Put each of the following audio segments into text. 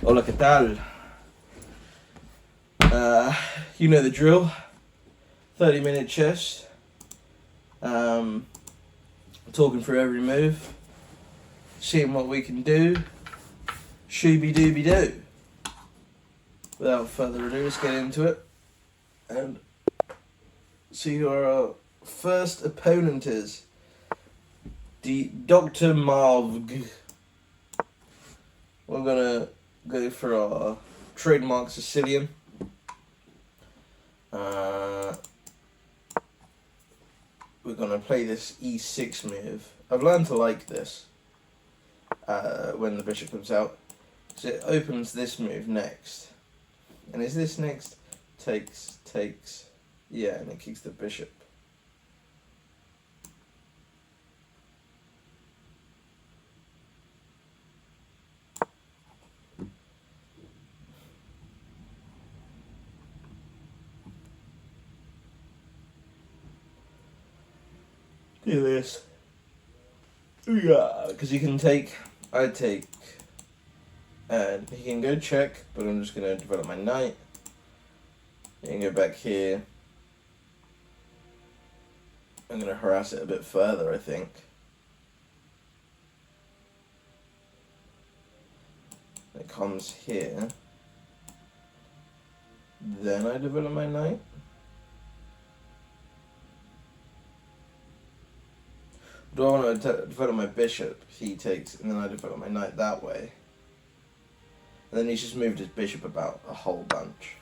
Hola, ¿qué tal? You know the drill. 30-minute chess. Talking through every move. Seeing what we can do. Shooby dooby doo. Without further ado, let's get into it. And see who our first opponent is. Dr. Marv. We're gonna go for our trademark Sicilian. We're gonna play this e6 move. I've learned to like this when the bishop comes out. So it opens this move next. And is this next? Takes. Yeah, and it kicks the bishop. Do this. Yeah, because you can take, I take, and he can go check, but I'm just going to develop my knight. You can go back here. I'm going to harass it a bit further, I think. It comes here. Then I develop my knight. Do I want to develop my bishop? He takes, and then I develop my knight that way. And then he's just moved his bishop about a whole bunch.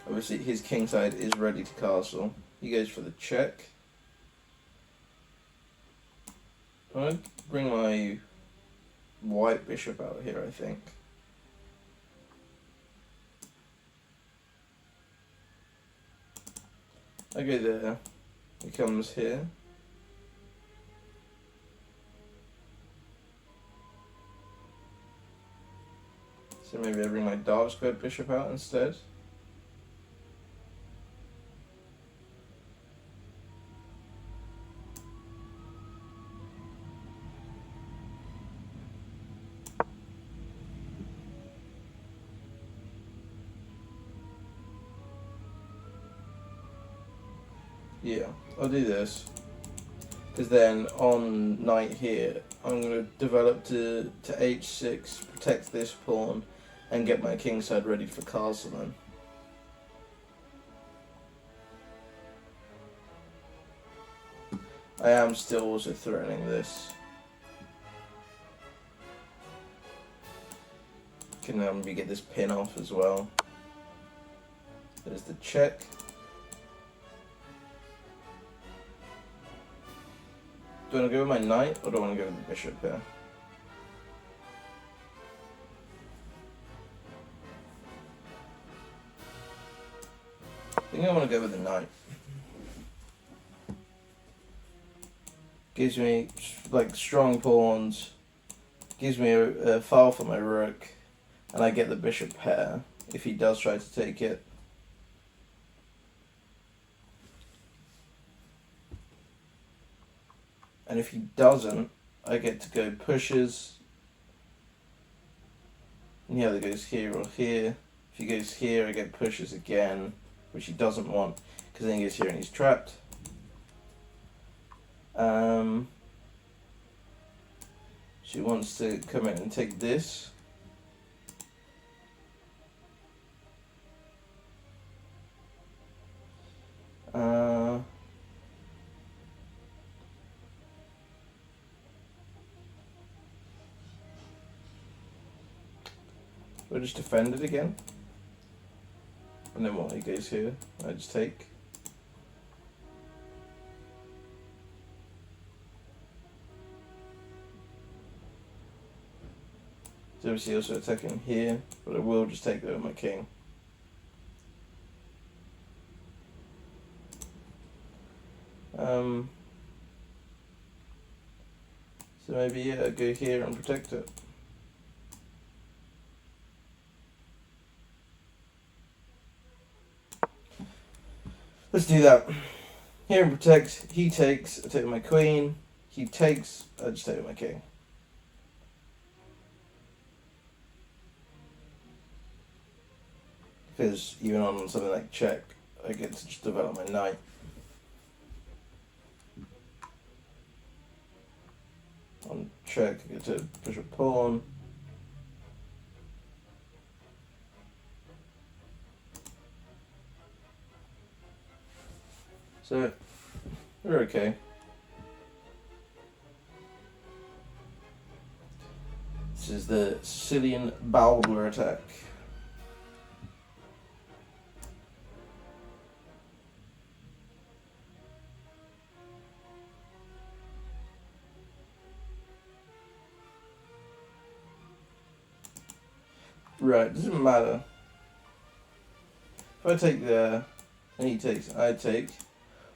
Obviously, his kingside is ready to castle. He goes for the check. I'm going to bring my white bishop out here, I think. I go there. He comes here. So maybe I bring my dark squared bishop out instead. Yeah, I'll do this. Because then on knight here, I'm going to develop to h6, protect this pawn, and get my kingside ready for castling. I am still also threatening this. Can maybe get this pin off as well. There's the check. Do I want to go with my knight, or do I want to go with the bishop here? I think I want to go with the knight. Gives me like strong pawns. Gives me a file for my rook, and I get the bishop pair if he does try to take it. And if he doesn't, I get to go pushes. And he either goes here or here. If he goes here, I get pushes again, which he doesn't want, because then he goes here and he's trapped. She wants to come in and take this. We'll just defend it again. And then what, he goes here, I just take. So obviously also attacking here, but I will just take that with my king. So maybe, yeah, go here and protect it. Let's do that. Here and protect, he takes, I take my queen, he takes, I just take my king. Because even on something like check, I get to just develop my knight. On check, I get to push a pawn. So, we're okay. This is the Sicilian Bowdler attack. Right, doesn't matter. If I take there, and he takes, I take.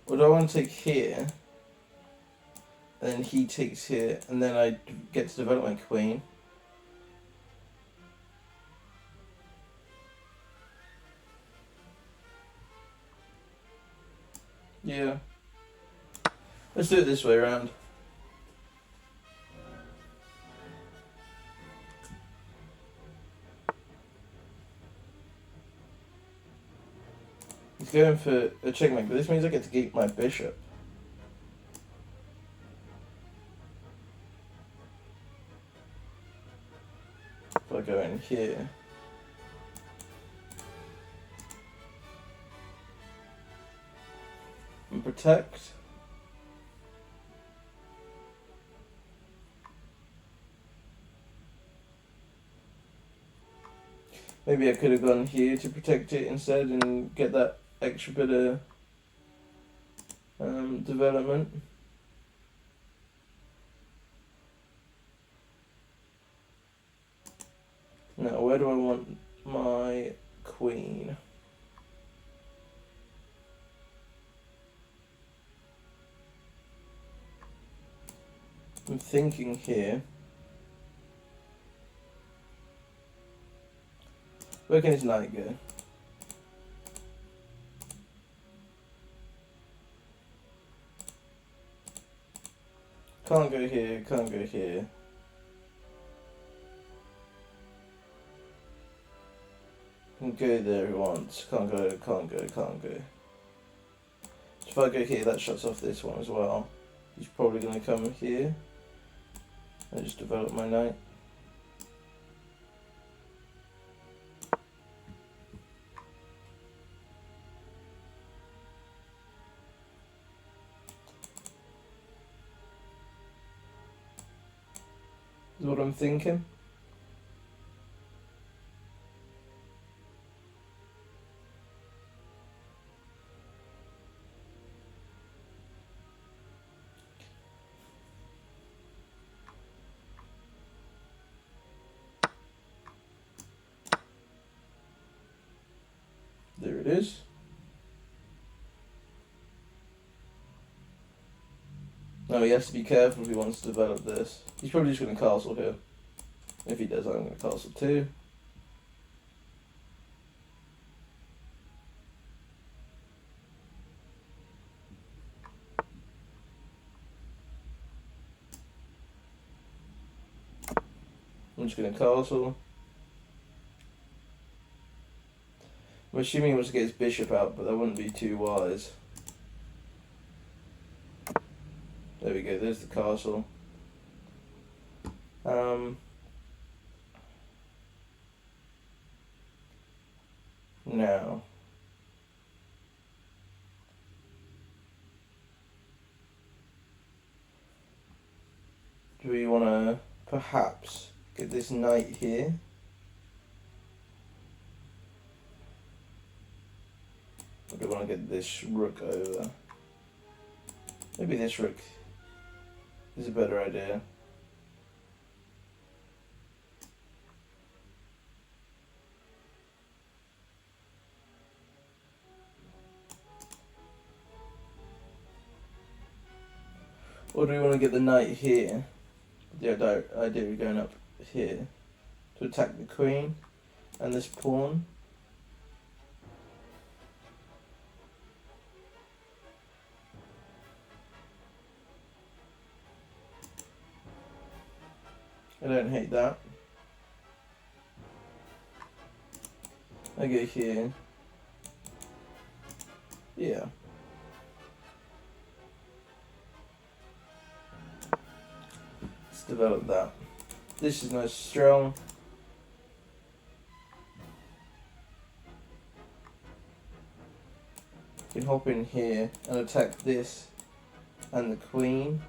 Or do I want to take here? And then he takes here, and then I get to develop my queen. Yeah. Let's do it this way around. He's going for a checkmate, but this means I get to keep my bishop. If I go in here. And protect. Maybe I could have gone here to protect it instead and get that extra bit of development. Now, where do I want my queen? I'm thinking here. Where can his knight go? Can't go here, can't go here. Can go there if he wants. Can't go, can't go, can't go. So if I go here, that shuts off this one as well. He's probably going to come here. I just develop my knight. Is what I'm thinking. There it is. Now he has to be careful if he wants to develop this. He's probably just going to castle here. If he does, I'm going to castle too. I'm just going to castle. I'm assuming he wants to get his bishop out, but that wouldn't be too wise. There we go, there's the castle. Now. Do we want to perhaps get this knight here? Or do we want to get this rook over? Maybe this rook is a better idea. Or do we want to get the knight here? the idea of going up here to attack the queen and this pawn. I don't hate that. I go here. Yeah. Let's develop that. This is nice, strong. You can hop in here and attack this and the queen.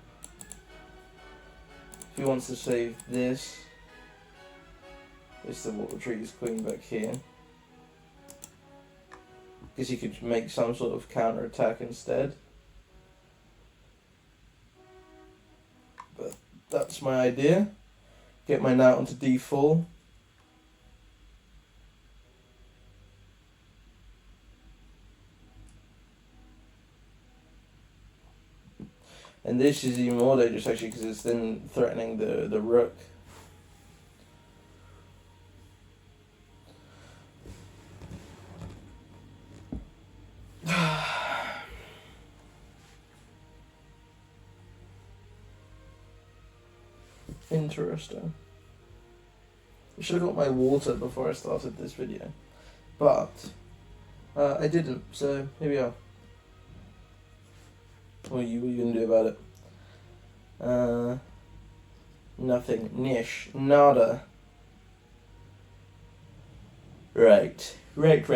If he wants to save this, it's the what retreat his queen back here. Because he could make some sort of counter attack instead. But that's my idea. Get my knight onto d4. And this is even more dangerous actually because it's then threatening the rook. Interesting. I should have got my water before I started this video. But I didn't, so here we are. What are you going to do about it? Nothing. Nish. Nada. Right. Right.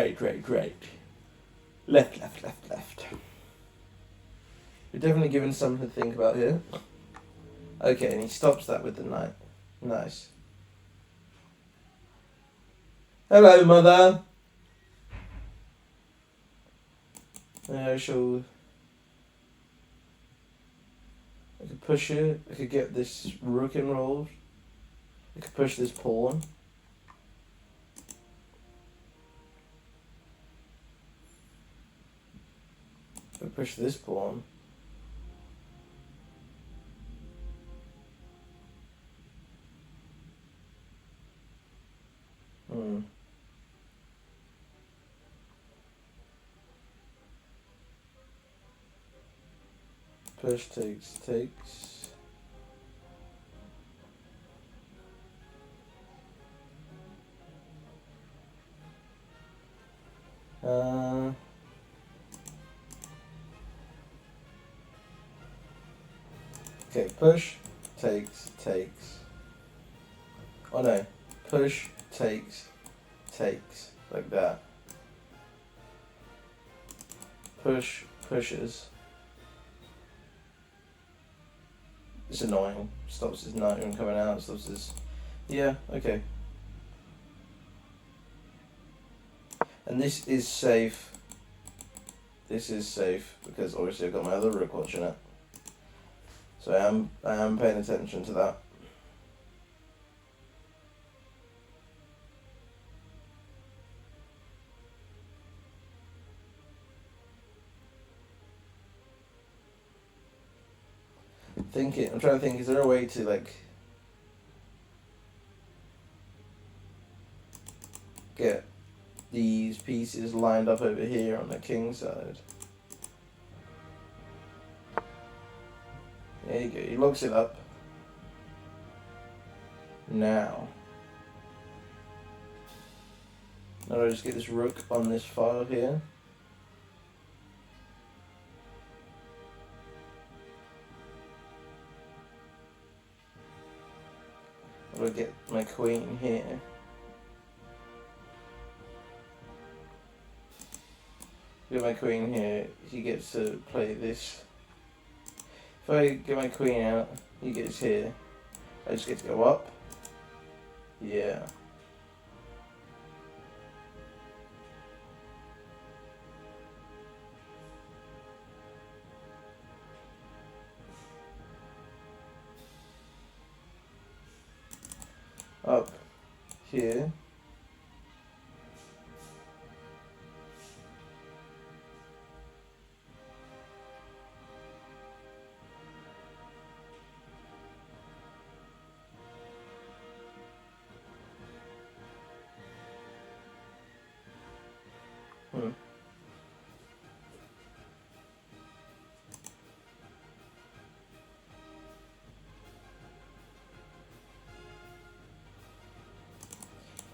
Left. You're definitely given something to think about here. Okay, and he stops that with the knight. Nice. Hello, mother. I shall... I could push it. I could get this rook enrolled. I could push this pawn. I could push this pawn. Push takes. Okay, push, takes. Oh no, push, takes, like that. Pushes. It's annoying. Stops his knight from coming out, stops his... Yeah, okay. And this is safe. This is safe, because obviously I've got my other rook watching it. So I am paying attention to that. I'm trying to think, is there a way to like get these pieces lined up over here on the king side? There you go, he locks it up. Now I just get this rook on this file here. I'll get my queen here. Get my queen here, he gets to play this. If I get my queen out, he gets here. I just get to go up. Yeah. Up here.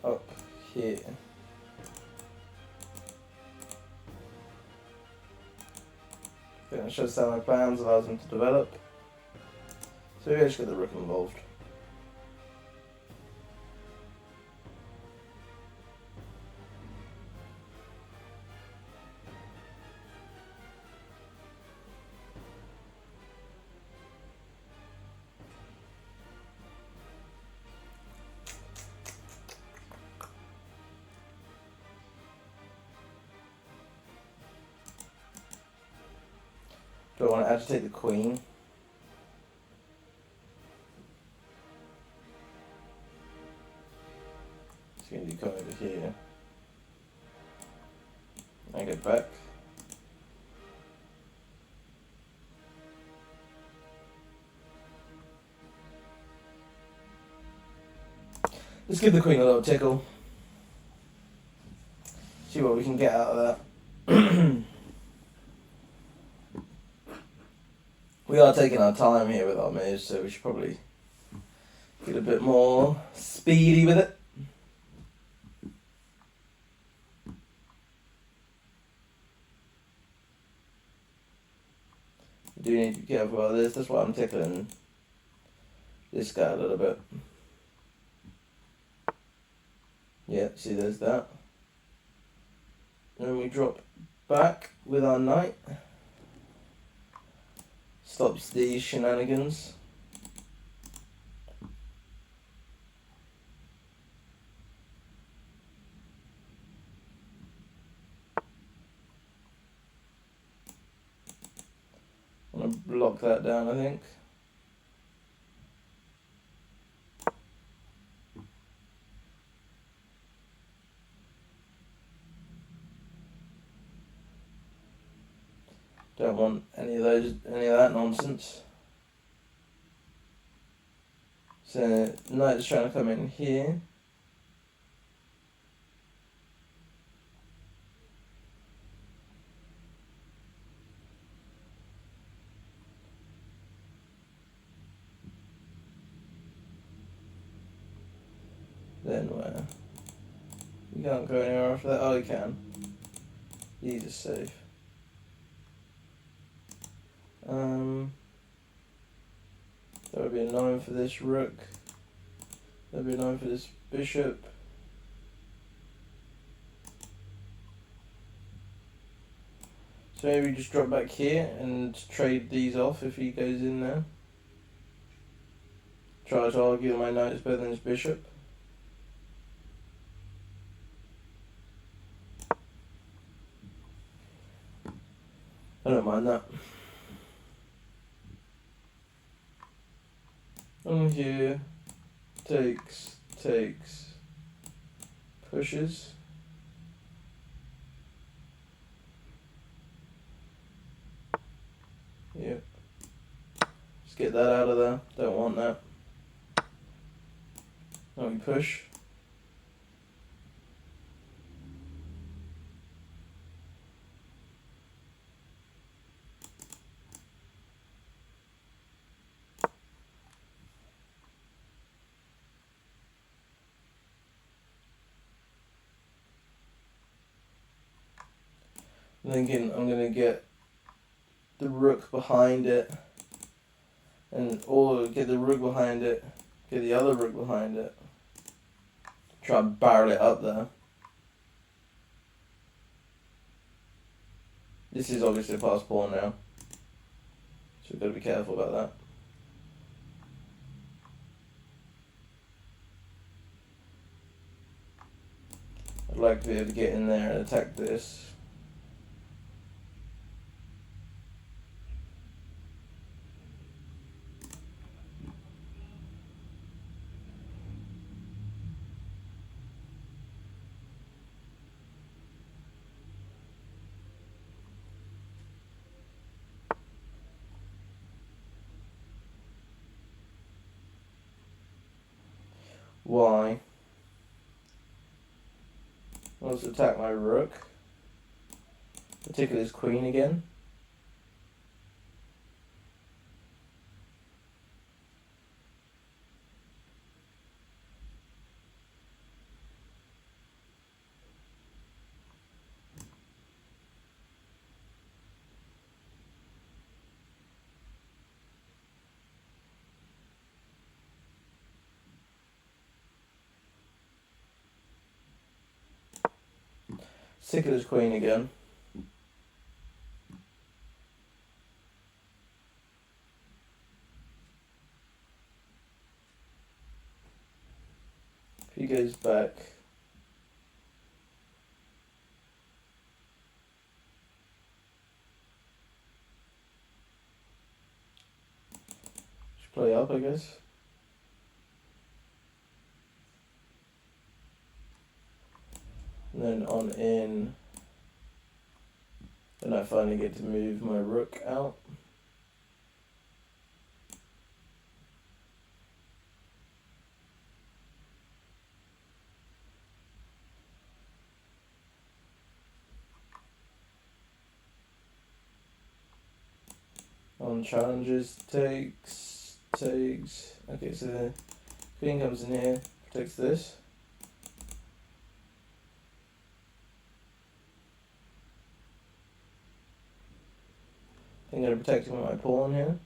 Up here. I think it shuts down my plans, allows them to develop. So maybe I just get the rook involved. Do I want to agitate the queen? It's going to come over here. I get back. Let's give the queen a little tickle. See what we can get out of that. We are taking our time here with our moves, so we should probably get a bit more speedy with it. We do need to be careful about this, that's why I'm tickling this guy a little bit. Yeah, see there's that. And we drop back with our knight. Stops these shenanigans. I'm gonna block that down, I think. Don't want any of that nonsense. So knight is trying to come in here. Then where? You can't go anywhere after that. Oh, you can. These are safe. There would be a 9 for this rook. There would be a 9 for this bishop. So maybe just drop back here and trade these off if he goes in there. Try to argue that my knight is better than his bishop. I don't mind that. On here, takes, pushes. Yep. Just get that out of there. Don't want that. Now we push. I'm thinking I'm going to get the rook behind it, or get the rook behind it, get the other rook behind it, try and barrel it up there. This is obviously a passed pawn now, so we've got to be careful about that. I'd like to be able to get in there and attack this. Why? Let's attack my rook. Particularly his queen again. Sick of his queen again. If he goes back, should play up, I guess. And then on in, then I finally get to move my rook out. On challenges, takes. Okay, so the queen comes in here, protects this. I'm going to protect him with my pawn here.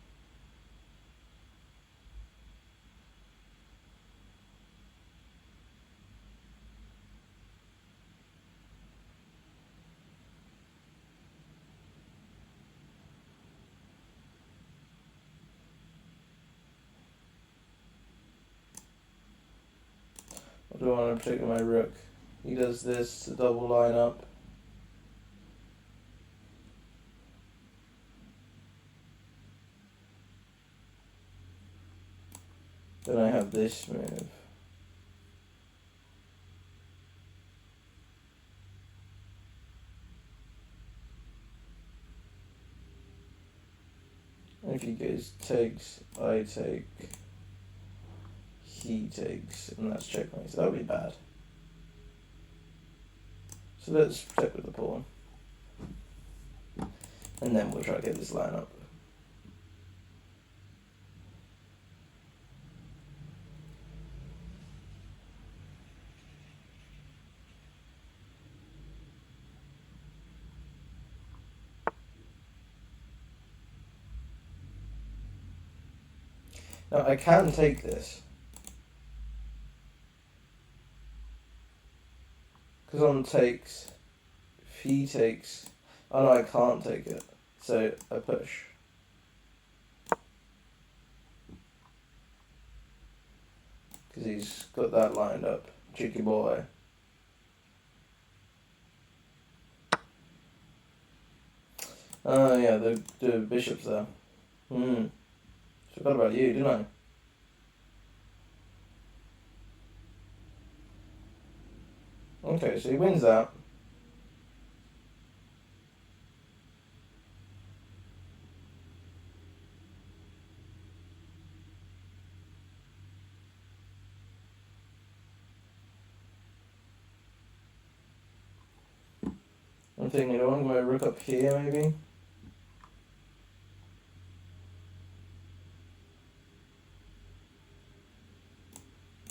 I don't want to protect my rook. He does this to double line up. Then I have this move. And if he goes takes, I take, he takes, and that's checkmate. So that would be bad. So let's protect with the pawn. And then we'll try to get this line up. Now I can take this. Because on takes, if he takes, oh no, I can't take it. So I push. Because he's got that lined up. Cheeky boy. Oh yeah, the bishop's there. Forgot about you, didn't I? Okay, so he wins that. I'm thinking, I want my rook up here, maybe?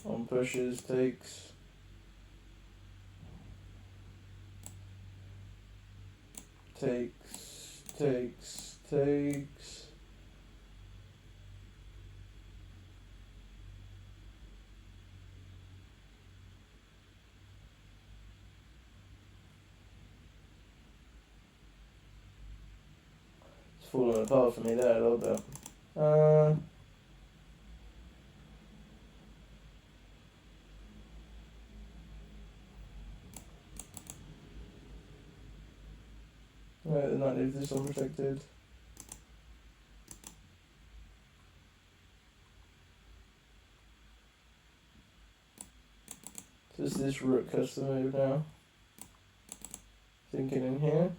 On pushes, takes. Takes. It's falling apart for me there a little bit. Right, the knight leaves this unprotected. Does this rook has to move now? Thinking in here.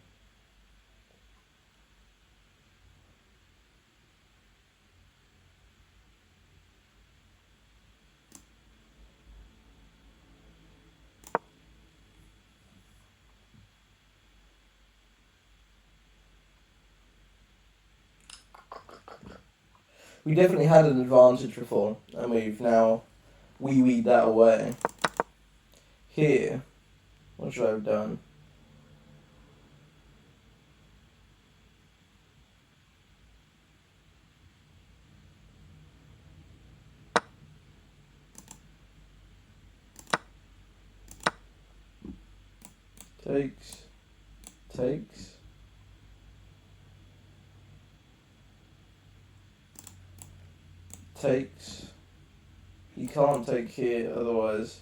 we definitely had an advantage before, and we've now wee-weed that away. Here, what should I have done? Takes. He can't take here, otherwise.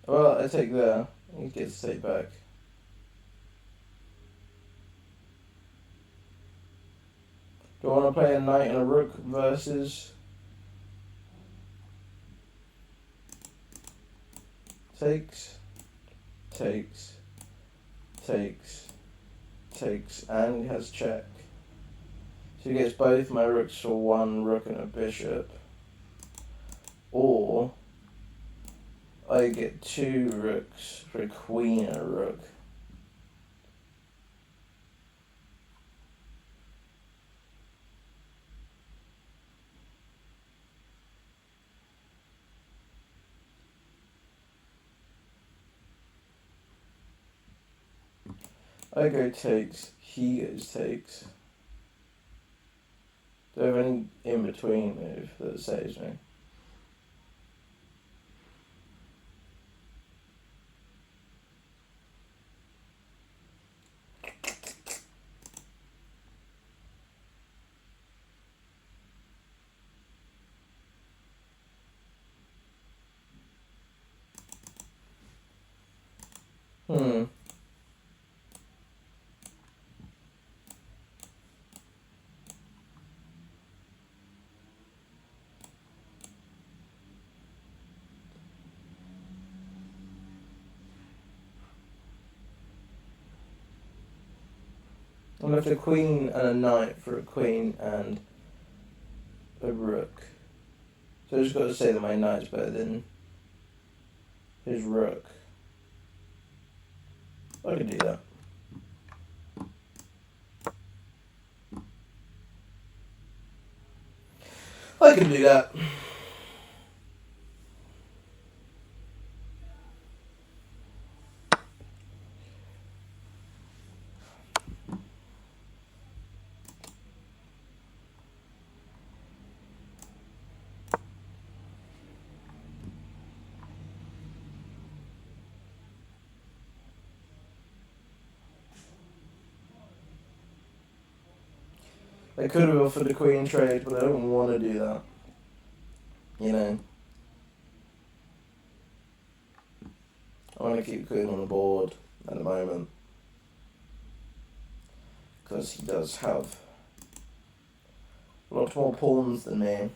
Well, I take there. He gets to take back. Do I want to play a knight and a rook versus... Takes, and he has check. So he gets both my rooks for one rook and a bishop. Or I get two rooks for a queen and a rook. I go takes, he goes takes. Do I have any in-between move that saves me? I left a queen and a knight for a queen and a rook. So I just got to say that my knight's better than his rook. I can do that. I can do that. I could have offered a queen trade, but I don't want to do that. You know. I want to keep queen on the board at the moment. Because he does have a lot more pawns than me.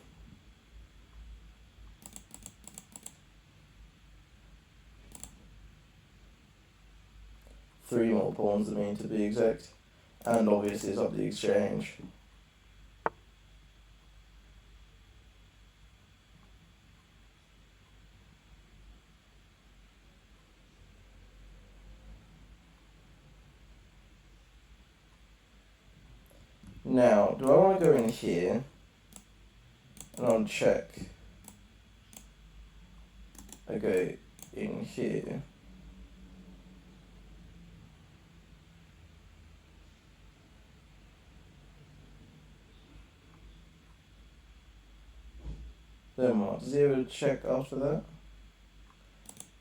Three more pawns than me, to be exact. And obviously it's up the exchange. Now, do I want to go in here and I'll check? I go in here. Then what? Does he have a check after that?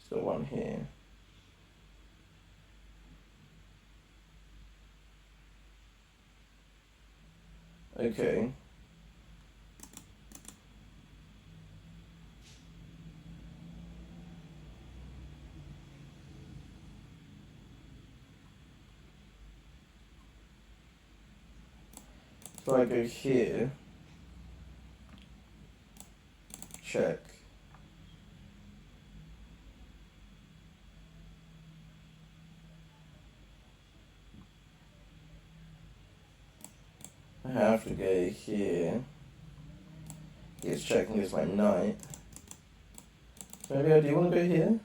He's got one here. Okay. So I go here. Check. I have to go here. He's checking is my knight. Maybe I do want to go here?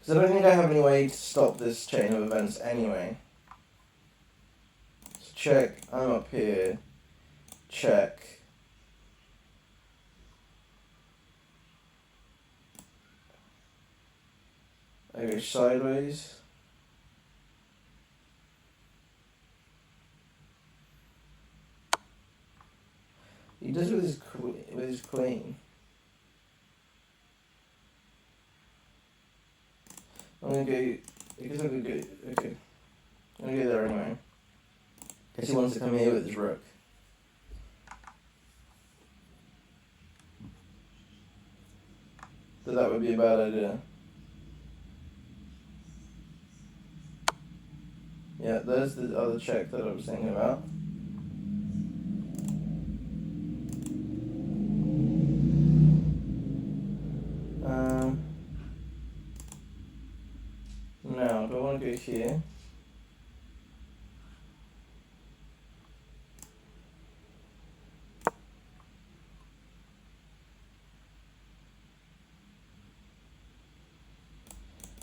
Because I don't think I have any way to stop this chain of events anyway. So check, I'm up here. Check. I go sideways. He does it with his queen. I'm gonna go. Because I'm gonna go. Okay. I'm gonna go there anyway. Because he wants to come here with his rook. So that would be a bad idea. Yeah, there's the other check that I was thinking about. Now, do I want to go here?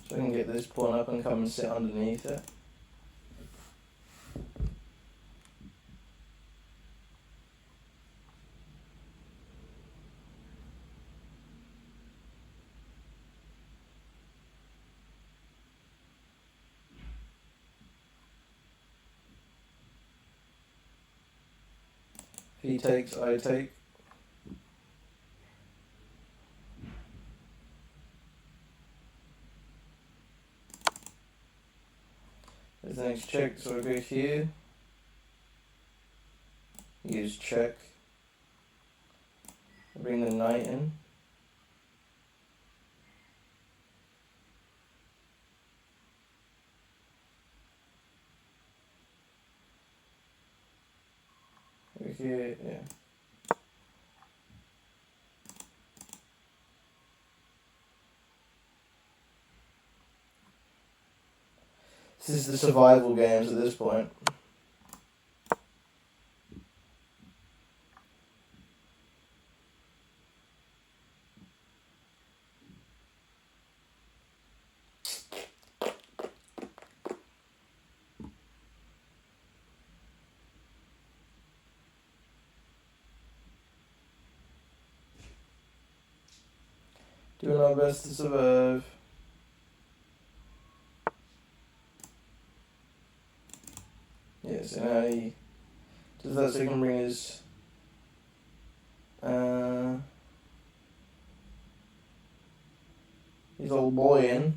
So I can get this pawn up and come and sit underneath it. If he takes, I take. There's the next check, so I go here. Use check. I bring the knight in. Over here, yeah. This is the survival games at this point. Doing our best to survive. Yeah, so now he does that so he can bring his old boy in.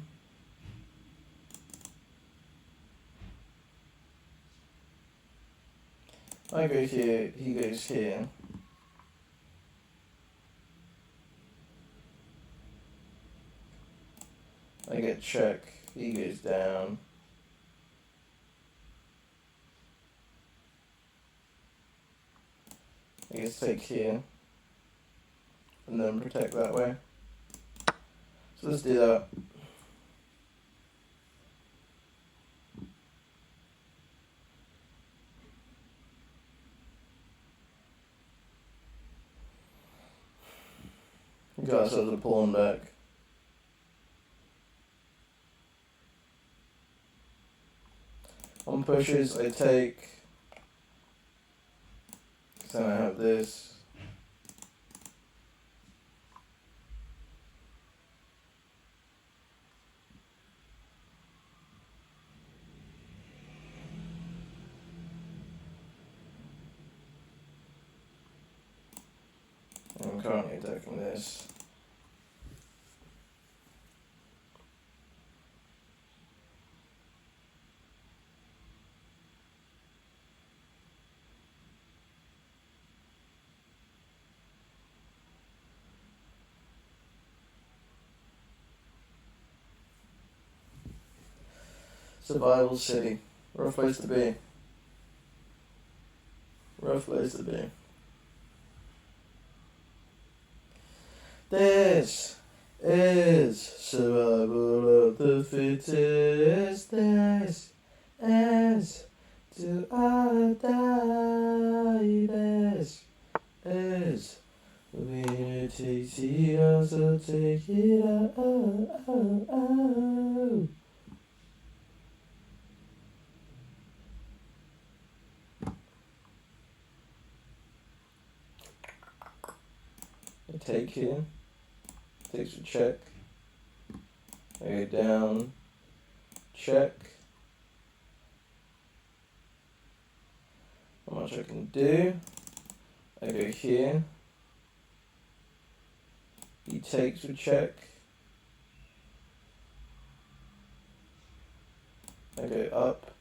I go here, he goes here. I get check, he goes down. I guess take here. And then protect that way. So let's do that. We got ourselves a pawn back. On pushes, I take. So I have this. I'm currently attacking this. Survival City. Rough place to be. Rough place to be. This is survival of the fittest. This is do or die. This is Winner takes it all, so take it all. I take here, takes a check. I go down, check. How much I can do. I go here. He takes a check. I go up.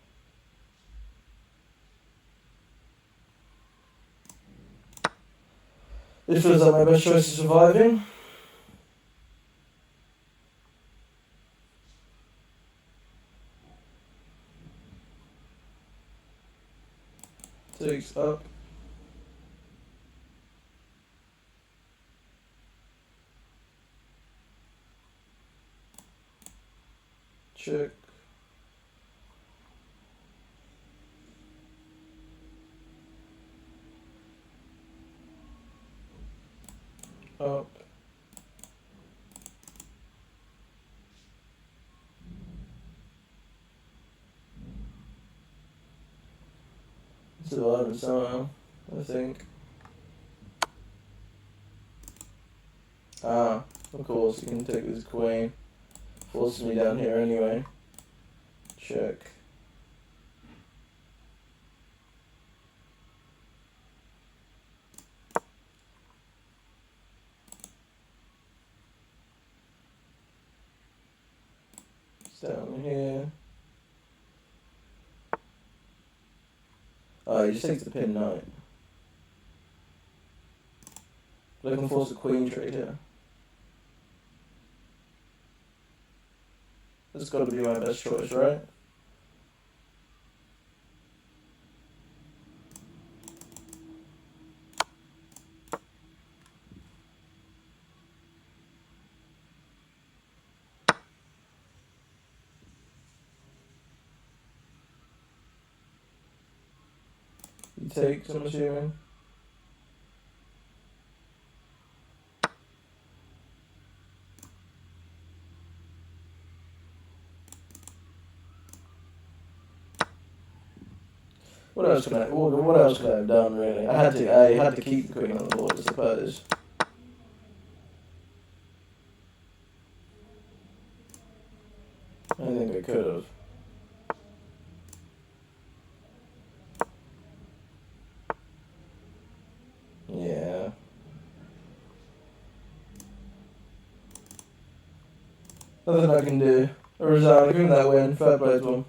This feels like my best choice of surviving. Takes up. Check. Up. Surviving somehow, I think. Ah, of course, you can take this queen. Forces me down here anyway. Check. It's down here. Oh, he just takes the pin knight. But I can force the queen trade here. That's got to be my best choice, right? He takes, I'm assuming. What else could I have done really? I had to keep the queen on the board, I suppose. I think I could have. Yeah. Nothing I can do. I resign. I couldn't that win. Fair play to him.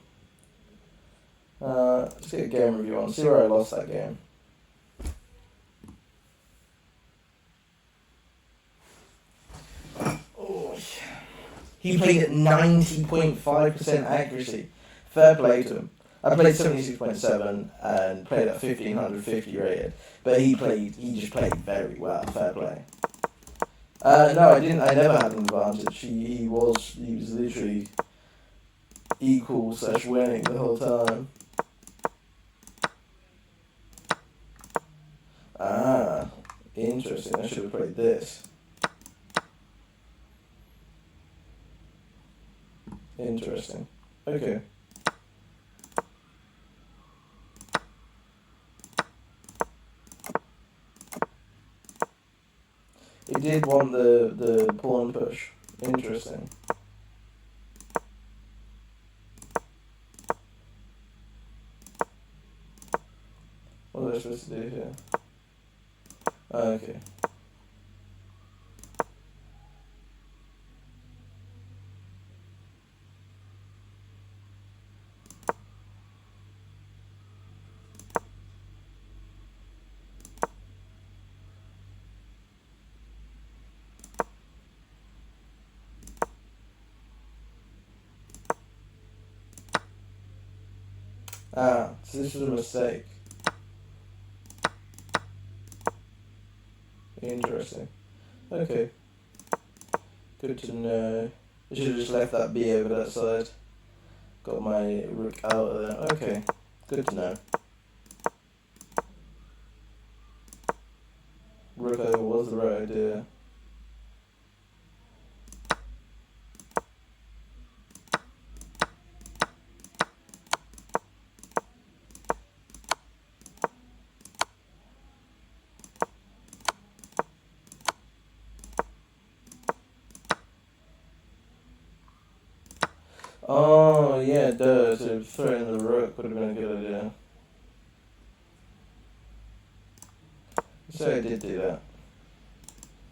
Let's get a game review on. See where I lost that game. Oh, he played at 90.5% accuracy. Fair play to him. I played 76.7 and played at 1550 rated, but he just played very well. Fair play. No, I didn't. I never had an advantage. He was literally equal / winning the whole time. Ah, interesting. I should have played this. Interesting. Okay. He did want the pawn push. Interesting. What was I supposed to do here? Oh, okay. Ah, so this was a mistake. Interesting. Okay. Good to know. I should have just left that B over that side. Got my rook out of there. Okay. Good to know. Rook over was the right idea. Oh, yeah, duh, so throwing the rook would have been a good idea. So I did do that.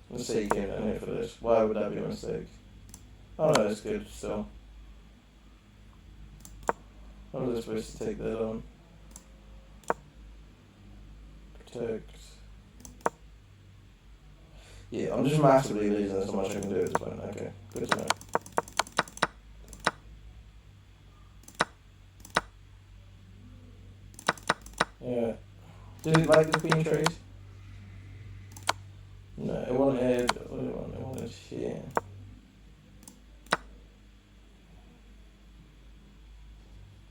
Let's say you came down here for this. Why would that be a mistake? Oh no, it's good still. How was I supposed to take that on? Protect. Yeah, I'm just massively losing this, how much I can do at this point. Okay, good to know. Yeah. Did it like the queen trade? No, it wanted. What did it want? It wanted here.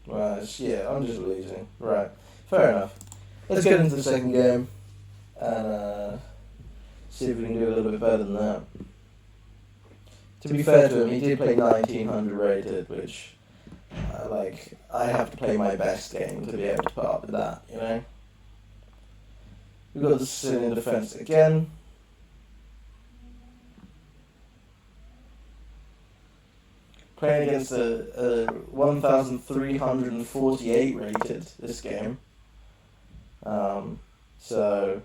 Right, yeah, I'm just losing. Right, fair enough. Let's get into the second game and see if we can do a little bit better than that. To be fair to him, he did play 1900 rated, which, I have to play my best game to be able to put up with that, you know? We've got the Sicilian defence again. Playing against a 1348 rated this game. So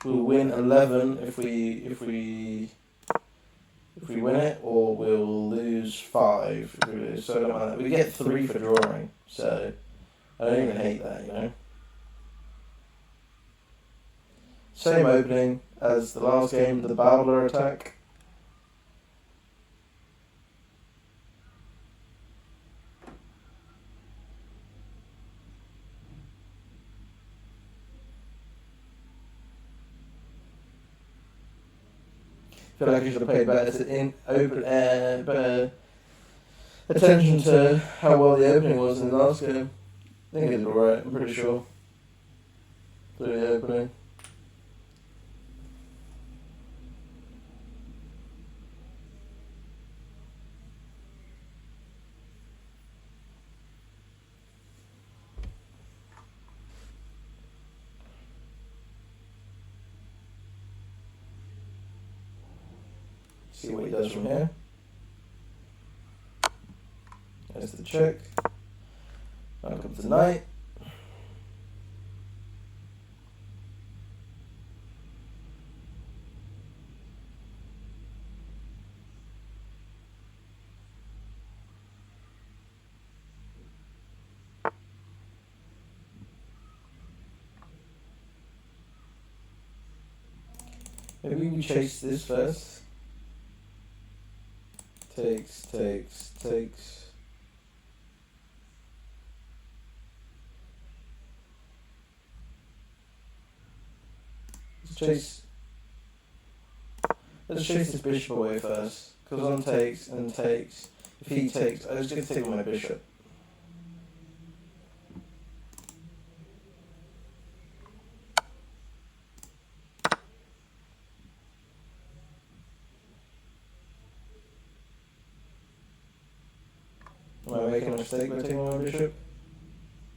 we'll win 11 if we win it, or we'll lose 5 if we lose. So I don't mind that. We get 3 for drawing, so I don't even hate that, you know. Same opening as the last game, the Babbler attack. I feel like I should have paid better attention to how well the opening was in the last game. I think it did alright, I'm pretty sure. Through the opening. See what he does from here. There's the check. Now comes the knight. Maybe we can chase this first. Takes. Let's chase this bishop away first. Because on takes and takes. If he takes, I was going to take on my bishop. Am I making a mistake by taking my bishop?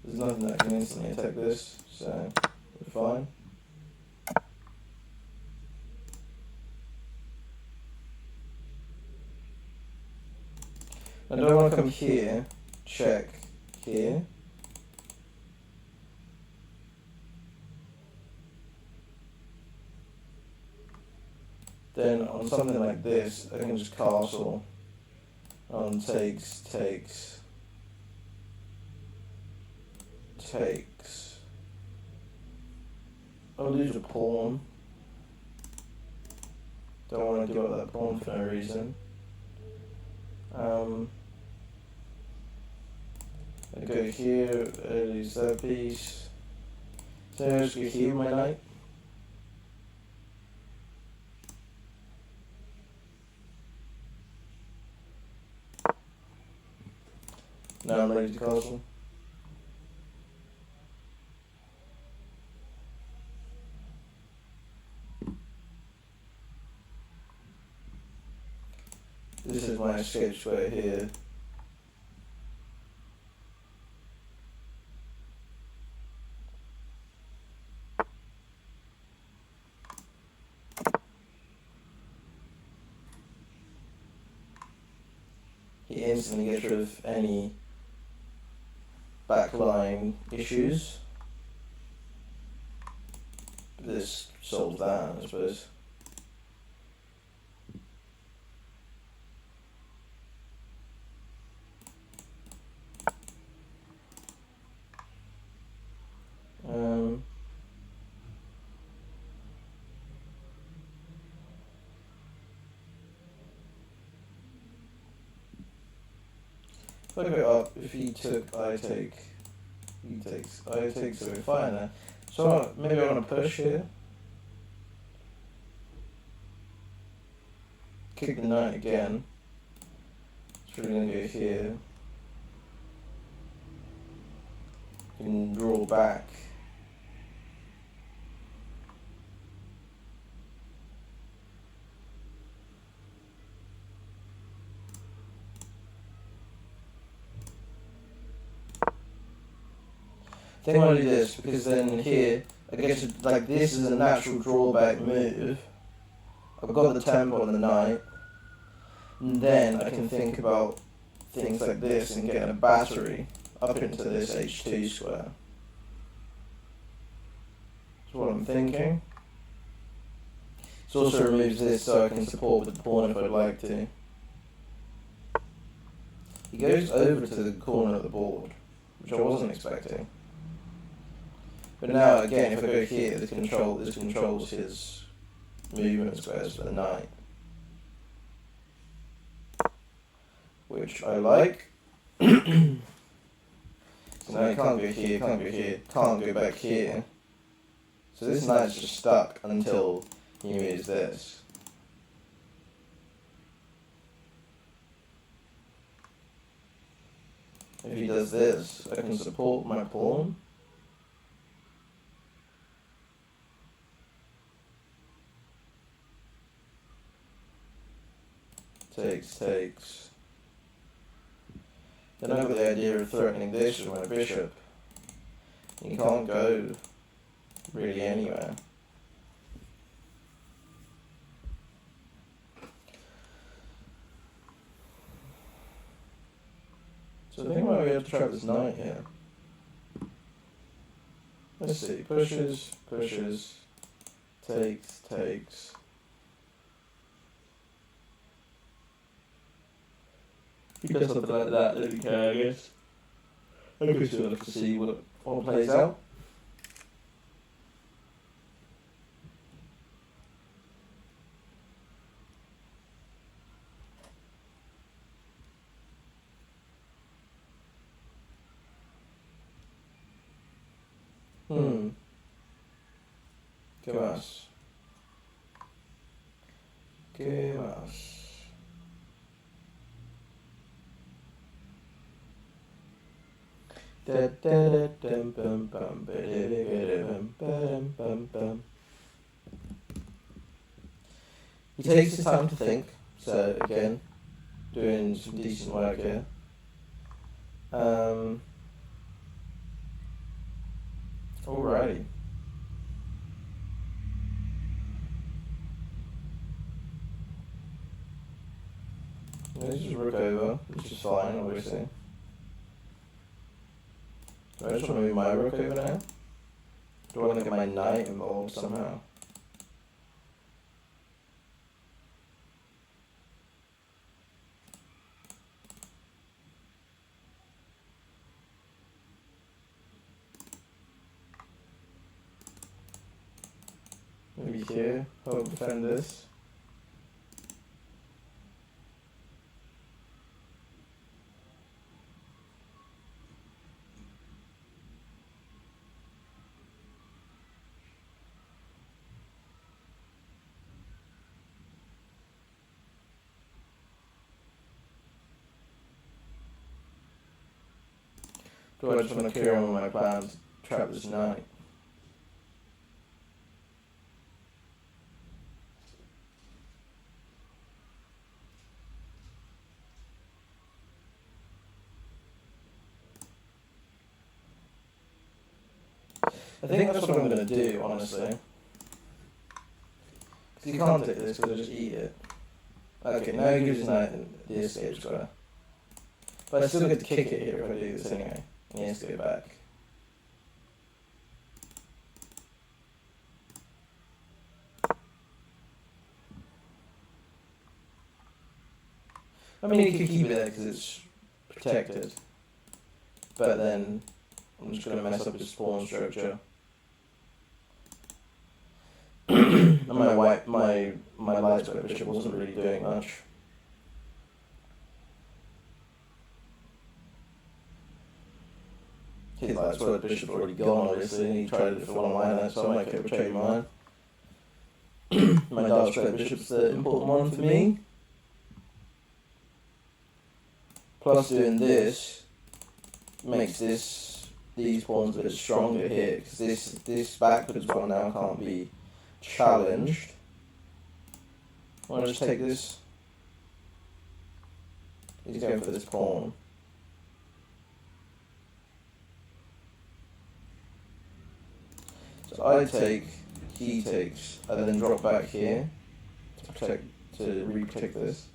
There's nothing that can instantly attack this, so we're fine. I don't want to come here, check here. Then on something like this, I can just castle on takes. I'll lose a pawn. Don't want to give up that pawn for no reason. I go here, I lose that piece. So I just go here with my knight. Now I'm ready to castle. escape square here. He instantly gets rid of any backline issues. This solves that, I suppose. If I go up, if he took, I take, he takes, I take, so we're fine there. So maybe I want to push here. Kick the knight again. It's really going to go here. You can draw back. I think I want to do this because then here, I guess like this is a natural drawback move. I've got the tempo on the knight, and then I can think about things like this and getting a battery up into this h2 square. That's what I'm thinking. This also removes this so I can support with the pawn if I'd like to. He goes over to the corner of the board, which I wasn't expecting. But now again, if I go here, this controls his movement squares for the knight, which I like. So now he can't go here, can't go here, can't go back here. So this knight's just stuck until he moves this. If he does this, I can support my pawn. Takes. Then I've got the idea of threatening this with my bishop. You can't go really anywhere. So I think I might be able to trap this knight here. Let's see, pushes, takes. He does something like that, then he can, I guess. I guess we'll have to see what plays out. ¿Qué más? He takes his time to think, so again, doing some decent work here. Alrighty. Let's just rook over, which is fine, obviously. Do I just want to move my rook over now? Do I want to get my knight involved somehow? Maybe here, help defend this. Do I just want to carry on with my plans to trap this knight? I think that's what I'm going to do, honestly. Because you can't take this because I just eat it. Okay, now it gives us the escape square. But I still get to kick it here if I do this anyway. And he has to go back. I mean, you could keep it there because it's protected. But then I'm just going to mess up his spawn structure. And my light square bishop wasn't really doing much. His light square bishop's already gone, obviously, and he tried it for one of mine, so I might go trade mine. My dark square bishop's the important one for me. Plus doing this makes these pawns a bit stronger here, because this backwards one now can't be challenged. I want to just take this. He's going for this pawn. So I take, he takes, I then drop back here to re-protect this.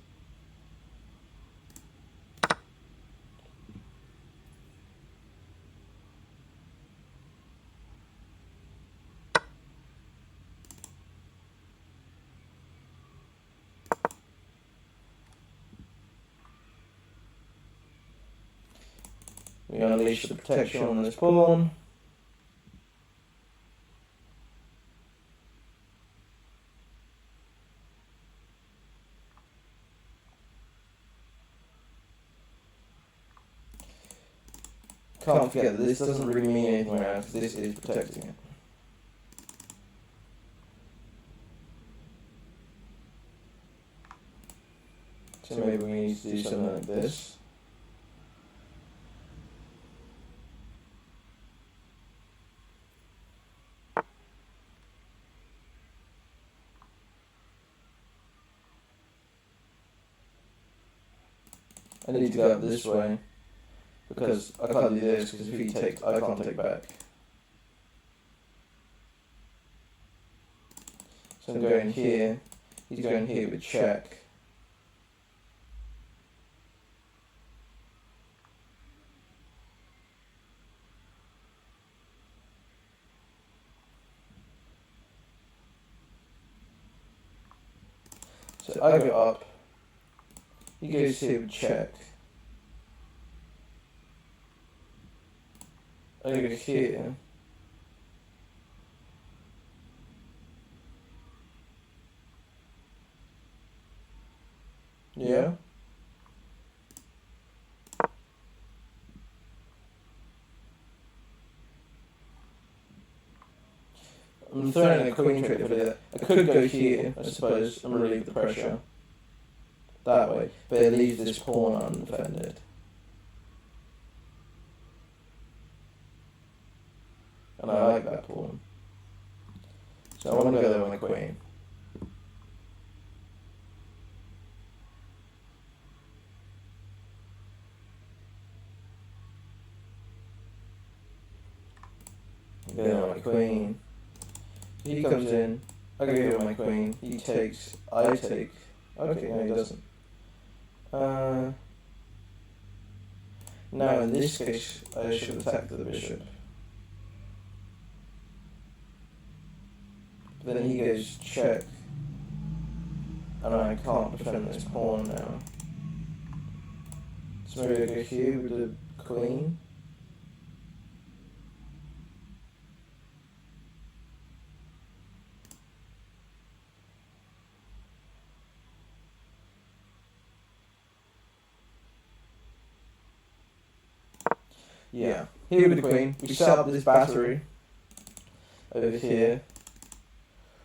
We unleash the protection on this pawn. Can't forget that this doesn't really mean anything right now because this is protecting it. So maybe we need to do something like this. I need to go up this way because I can't do this because if he takes, I can't take back. So I'm going here, he's going here with check. So I go up, he goes here with check. I go here. Yeah. I'm throwing a queen trade for that. I could go here, I suppose, and relieve the pressure that way, but it leaves this pawn undefended. And I like that pawn. So I want to go there with my queen. Go there with my queen. He comes in, I go here with my queen, he takes, I take. Okay, no he doesn't. Now in this case, I should attack the bishop. Then he goes check, and I can't defend this pawn now. So maybe I go here with the queen. Yeah, here with the queen. We set up this battery over here.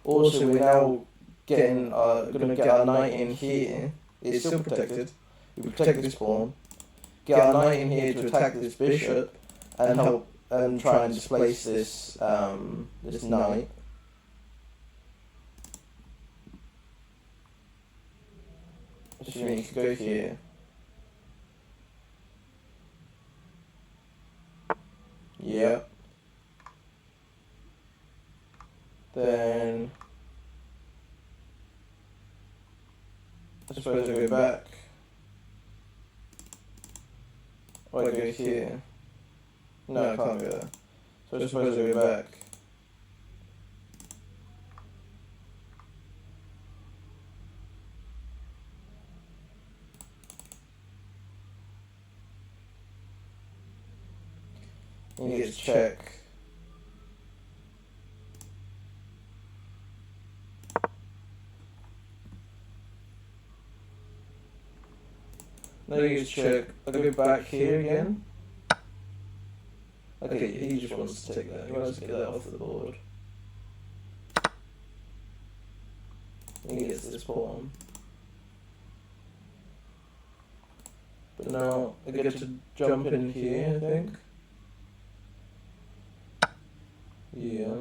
Also, we're now going to get our knight in here. It's still protected. We protect this pawn. Get our knight in here to attack this bishop and help and try and displace this this knight. So you need to go here. Yeah. Then I suppose I go back. Or I go here. No, I can't go there. So I suppose I go back. And he gets check. Now he gets check. I go back here again. Okay, he just wants to take that. He wants to get that off the board. And he gets this pawn. But now I get to jump in here, I think. Yeah.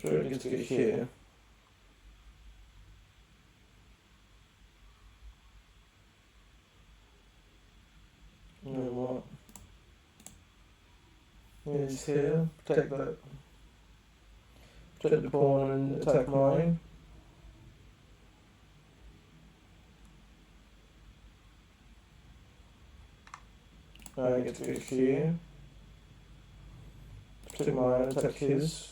Sure, I get to get here. And then what? He's here. Protect that. Protect the pawn and attack mine. Now I get to go here. Protect mine, attack his.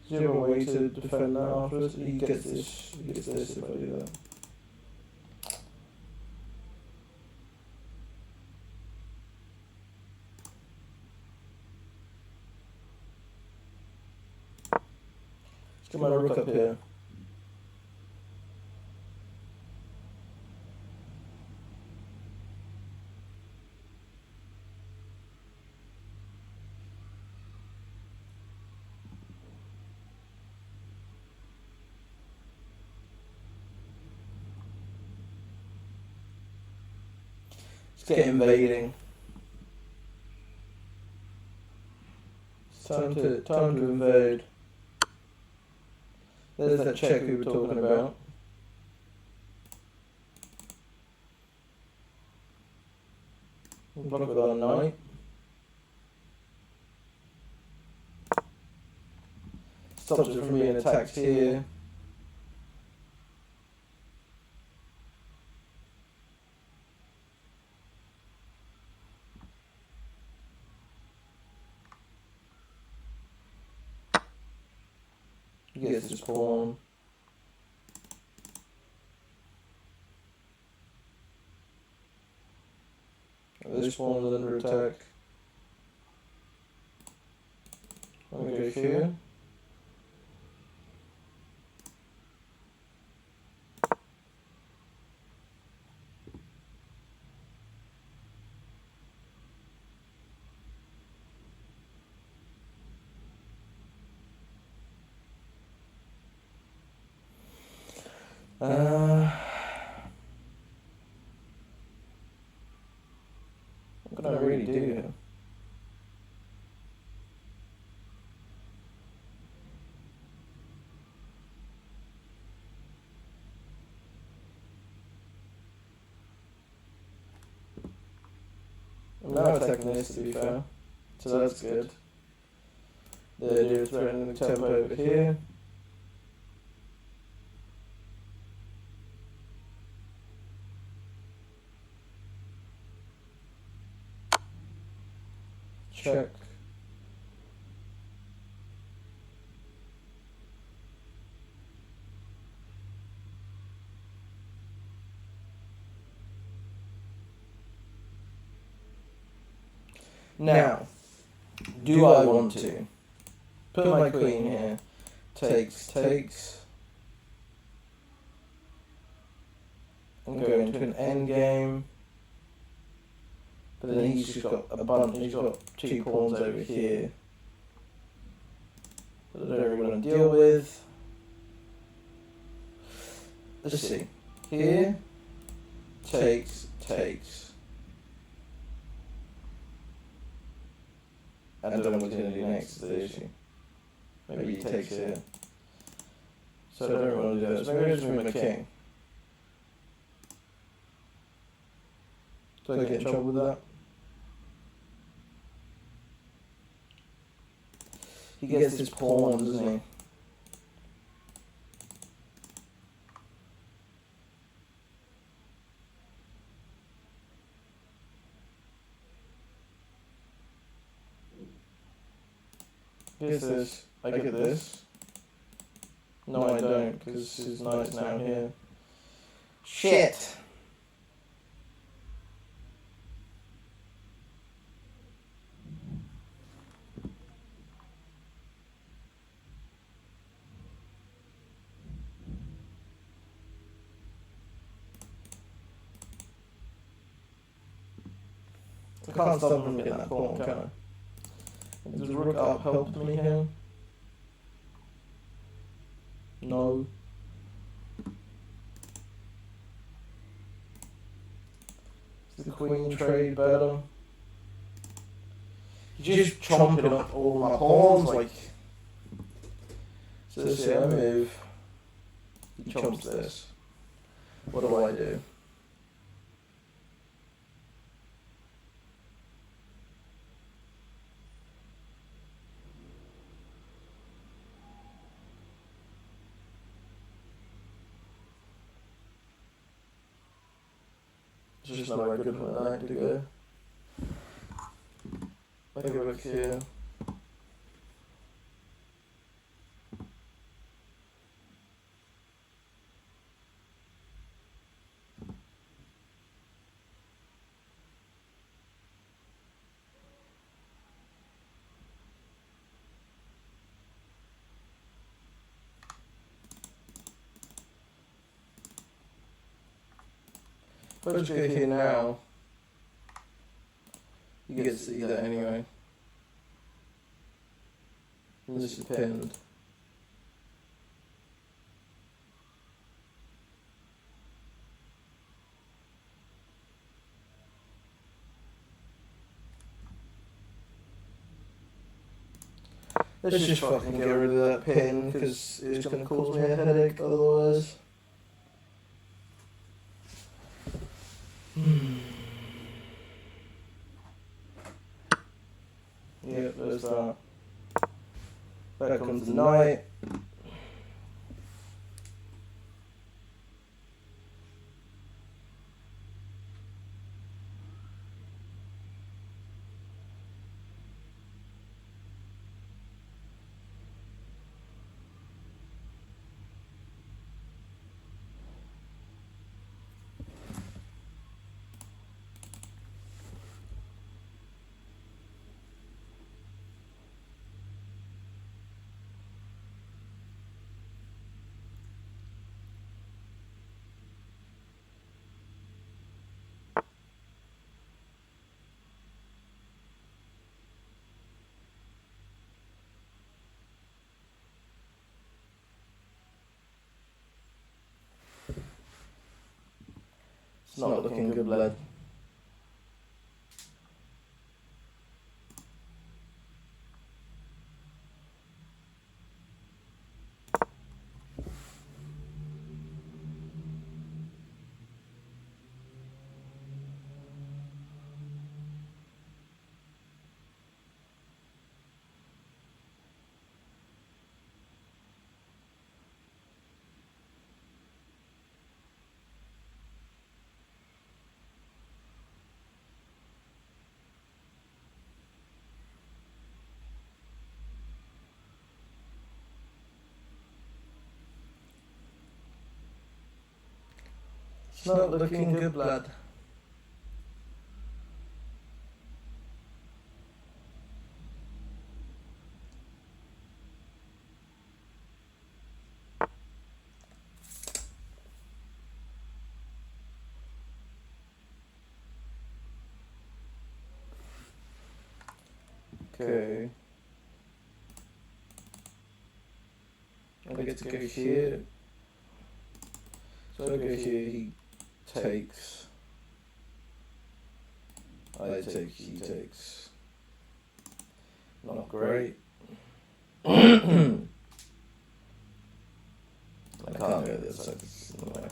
Is there a way to defend that afterwards? He gets this if I do that. Let's get my rook up here. Let's get invading. It's time to invade. There's that check we were talking about. We'll block with our knight. Stops it from being attacked here. He gets his pawn. This pawn is under attack. I'm gonna go here. What can I really do here? I'm now attacking this, to be fair, so that's good. The idea is threatening the tempo over here. Check. Now, do I want to put my queen here? Takes. And go into an endgame. But then he's just got a bunch. He's got 2 pawns over here that I don't really want to deal with. Let's see. Here, takes. I don't know what he's going to do next, is the issue. Maybe he takes here. So I don't really want to do this. Maybe I'll just move my king. Do I get in trouble with that? He gets his pawn, doesn't he? Here's this. I get this. No, I don't, because his knight's now here. Shit! I can't stop him from getting that pawn, can I? Does rook up help me here? No. Is the queen trade better? You're just chomping up all my pawns, like. So let's see, I move. He chomps this. What do I do? There's just nowhere good for the knight to go. I go back here. If I just go here now, you get to see that anyway. And this is pinned. Let's just fucking get rid of that pin, because it's going to cause me a headache otherwise. Yep, there's that. Back comes the knight. It's not looking good, lad. It's not looking good, blood. Okay. I get to go here. So I go here, he takes. I take, he takes. Not great. I can't go this side, it's in the way.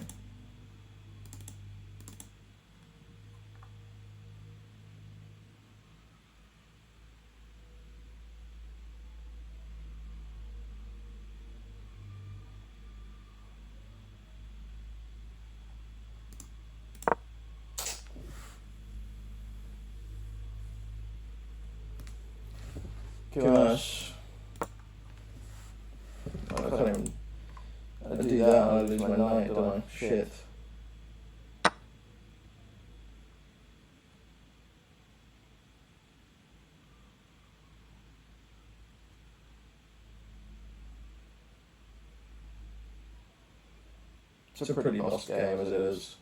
Gosh. I can't even. I do that and I lose my knight, don't I? Shit. It's a pretty lost game as it is.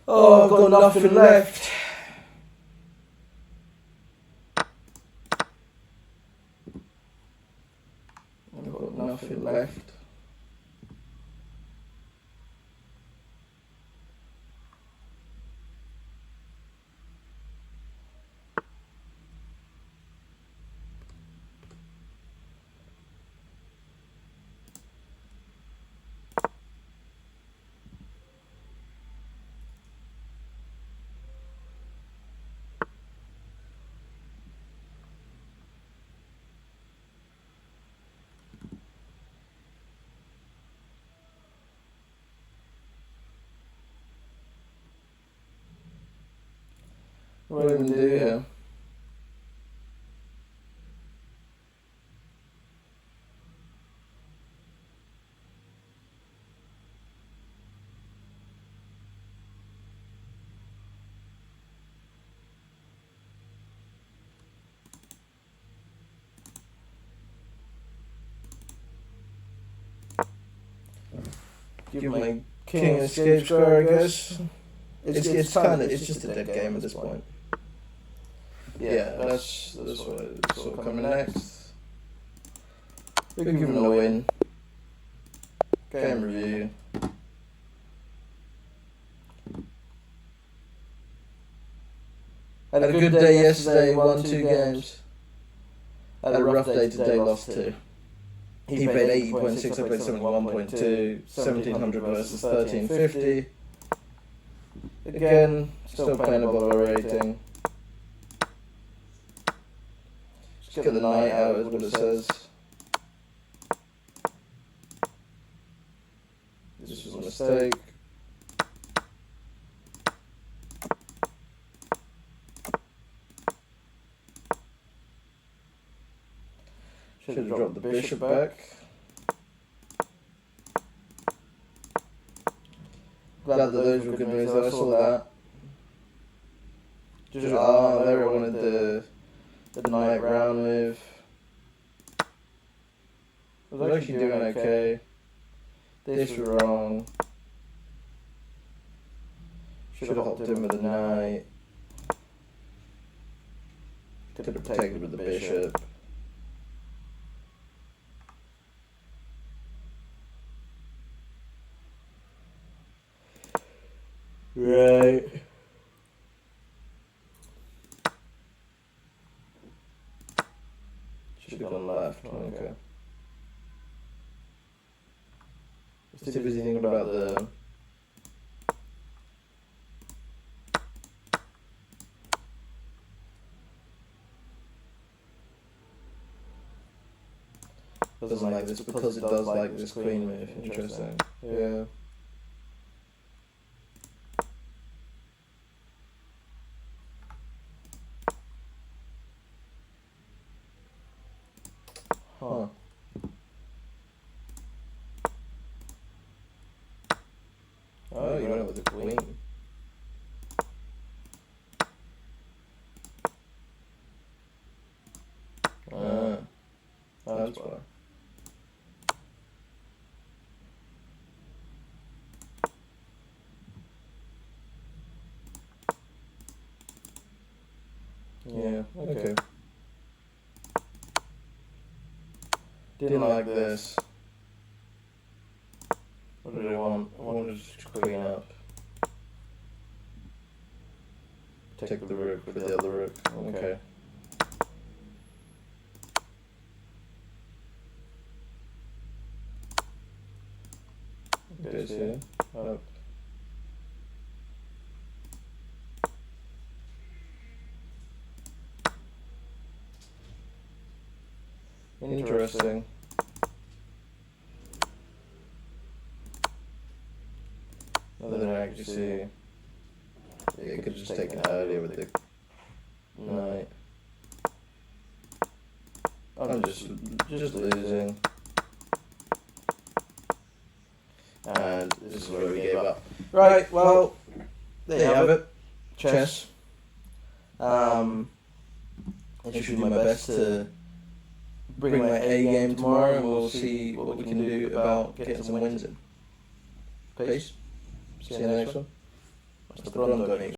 Oh, I've got nothing left. I've got nothing left. What do we do here? Give my king an escape square, I guess. It's just a dead game at this point. Yeah, that's what's sort of coming next. We give him a win. Game review. Had a good day yesterday, won 2 games. Had a rough day today, lost 2. He paid 80.6, I paid 71.2, 1700 versus 1350. Again, still playing above our rating. Just get the knight out is what it says. This was a mistake. Should have dropped the bishop back. Glad that those were good moves, I saw that. Just, there I wanted the knight round move. I was actually doing okay. This was wrong. Should have hopped in with the knight. Could have protected with the bishop. Right. Should have gone left. Okay. Just too busy thinking about the. Doesn't like this because it does like this queen move. Interesting. Yeah. Huh. Oh, you went with the queen. That's why. Yeah, okay. Didn't like this. What did I want? I wanted to queen up. Take the rook for the other rook. Okay. Goes here. Up. Interesting. Another accuracy. You could just take it earlier with the knight. I'm just losing. And this is where we gave up. Right, well, there you have it. Chess. I should do my best to bring my A game tomorrow, and we'll see what we can do about getting some wins in. Peace. See you in the next one. Hasta pronto, amigos.